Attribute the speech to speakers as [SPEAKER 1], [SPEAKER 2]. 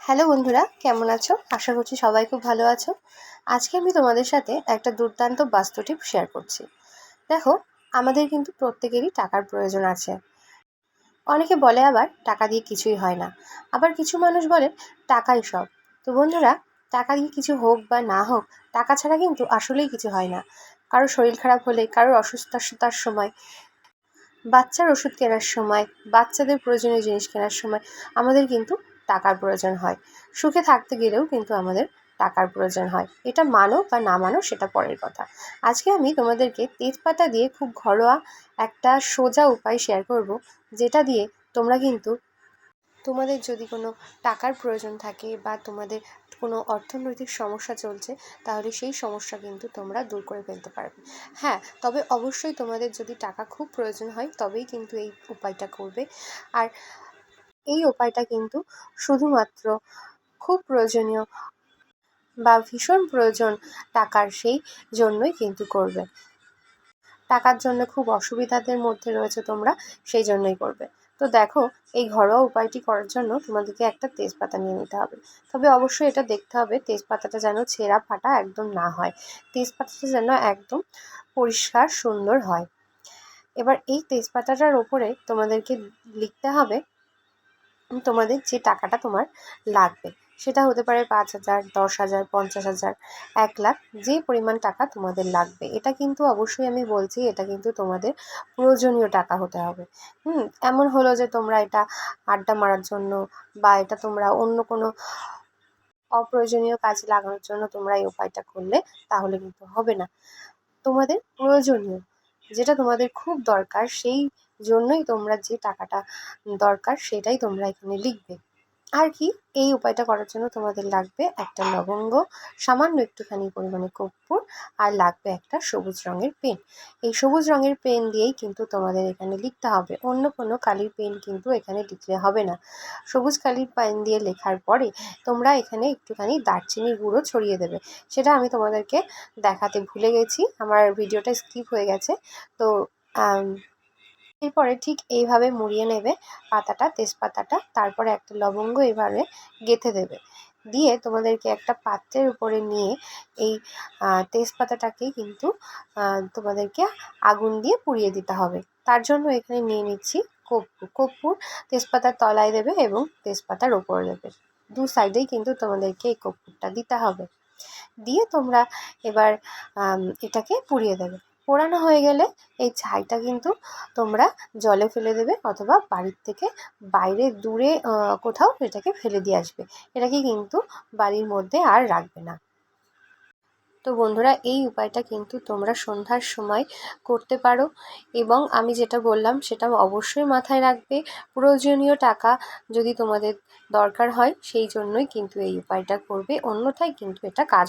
[SPEAKER 1] Hello বন্ধুরা, কেমন আছো? আশা করছি সবাই খুব ভালো আছো। আজকে আমি তোমাদের সাথে একটা দুর্দান্ত বাস্তু টিপ শেয়ার করছি। দেখো, আমাদের কিন্তু প্রত্যেকেরই টাকার প্রয়োজন আছে। অনেকে বলে আবার টাকা দিয়ে কিছুই হয় না, আবার কিছু মানুষ বলে টাকাই সব। তো বন্ধুরা, টাকা দিয়ে কিছু হোক বা না হোক, টাকা ছাড়া কিন্তু আসলেই কিছু হয় না। কারো শরীর খারাপ হলে, কারোর অসুস্থতার সময়, বাচ্চার ওষুধ কেনার সময়, বাচ্চাদের প্রয়োজনীয় জিনিস কেনার সময় আমাদের কিন্তু টাকার প্রয়োজন হয়। সুখে থাকতে গেলেও কিন্তু আমাদের টাকার প্রয়োজন হয়। এটা মানো বা না মানো সেটা পরের কথা। আজকে আমি তোমাদেরকে তেজপাতা দিয়ে খুব ঘরোয়া একটা সোজা উপায় শেয়ার করব, যেটা দিয়ে তোমরা কিন্তু তোমাদের যদি কোনো টাকার প্রয়োজন থাকে বা তোমাদের কোনো অর্থনৈতিক সমস্যা চলছে, তাহলে সেই সমস্যা কিন্তু তোমরা দূর করে ফেলতে পারবে। হ্যাঁ, তবে অবশ্যই তোমাদের যদি টাকা খুব প্রয়োজন হয় তবেই কিন্তু এই উপায়টা করবে। আর এই উপায়টা কিন্তু শুধুমাত্র খুব প্রয়োজনীয় বা ভীষণ প্রয়োজন টাকার, সেই জন্যই কিন্তু করবে। টাকার জন্য খুব অসুবিধাদের মধ্যে রয়েছে তোমরা, সেই জন্যই করবে। তো দেখো, এই ঘরোয়া উপায়টি করার জন্য তোমাদেরকে একটা তেজপাতা নিয়ে নিতে হবে। তবে অবশ্যই এটা দেখতে হবে তেজপাতাটা যেন ছেঁড়া ফাটা একদম না হয়, তেজপাতাটা যেন একদম পরিষ্কার সুন্দর হয়। এবার এই তেজপাতাটার ওপরে তোমাদেরকে লিখতে হবে তোমাদের যে টাকাটা তোমার লাগবে। সেটা হতে পারে 5,000, 10,000, 50,000, 1,00,000, যে পরিমাণ টাকা তোমাদের লাগবে। এটা কিন্তু অবশ্যই আমি বলছি, এটা কিন্তু তোমাদের প্রয়োজনীয় টাকা হতে হবে। এমন হলো যে তোমরা এটা আড্ডা মারার জন্য বা এটা তোমরা অন্য কোনো অপ্রয়োজনীয় কাজে লাগানোর জন্য তোমরা এই উপায়টা করলে তাহলে কিন্তু হবে না। তোমাদের প্রয়োজনীয়, যেটা তোমাদের খুব দরকার, সেই জন্যই তোমরা যে টাকাটা দরকার সেটাই তোমরা এখানে লিখবে। আর কি, এই উপায়টা করার জন্য তোমাদের লাগবে একটা লবঙ্গ, সামান্য একটুখানি পরিমাণে কর্পূর, আর লাগবে একটা সবুজ রঙের পেন। এই সবুজ রঙের পেন দিয়েই কিন্তু তোমাদের এখানে লিখতে হবে, অন্য কোনো কালির পেন কিন্তু এখানে লিখলে হবে না। সবুজ কালির পেন দিয়ে লেখার পরে তোমরা এখানে একটুখানি দারচিনির গুঁড়ো ছড়িয়ে দেবে। সেটা আমি তোমাদেরকে দেখাতে ভুলে গেছি, আমার ভিডিওটা স্কিপ হয়ে গেছে। তো এরপরে ঠিক এইভাবে মুড়িয়ে নেবে পাতাটা, তেজপাতাটা, তারপরে একটা লবঙ্গ এভাবে গেঁথে দেবে। দিয়ে তোমাদেরকে একটা পাত্রের উপরে নিয়ে এই তেজপাতাটাকেই কিন্তু তোমাদেরকে আগুন দিয়ে পুড়িয়ে দিতে হবে। তার জন্য এখানে নিয়ে নিচ্ছি কর্পূর। কর্পূর তেজপাতার তলায় দেবে এবং তেজপাতার ওপরে দেবে, দু সাইডেই কিন্তু তোমাদেরকে এই কর্পূরটা দিতে হবে। দিয়ে তোমরা এবার এটাকে পুড়িয়ে দেবে। পোড়ানো হয়ে গেলে এই ছাইটা কিন্তু তোমরা জলে ফেলে দেবে, অথবা বাড়ির থেকে বাইরে দূরে কোথাও এটাকে ফেলে দিয়ে আসবে। এটাকে কিন্তু বাড়ির মধ্যে আর রাখবে না। তো বন্ধুরা, এই উপায়টা কিন্তু তোমরা সন্ধ্যার সময় করতে পারো, এবং আমি যেটা বললাম সেটা অবশ্যই মাথায় রাখবে। প্রয়োজনীয় টাকা যদি তোমাদের দরকার হয় সেই জন্যই কিন্তু এই উপায়টা করবে, অন্যথায় কিন্তু এটা কাজ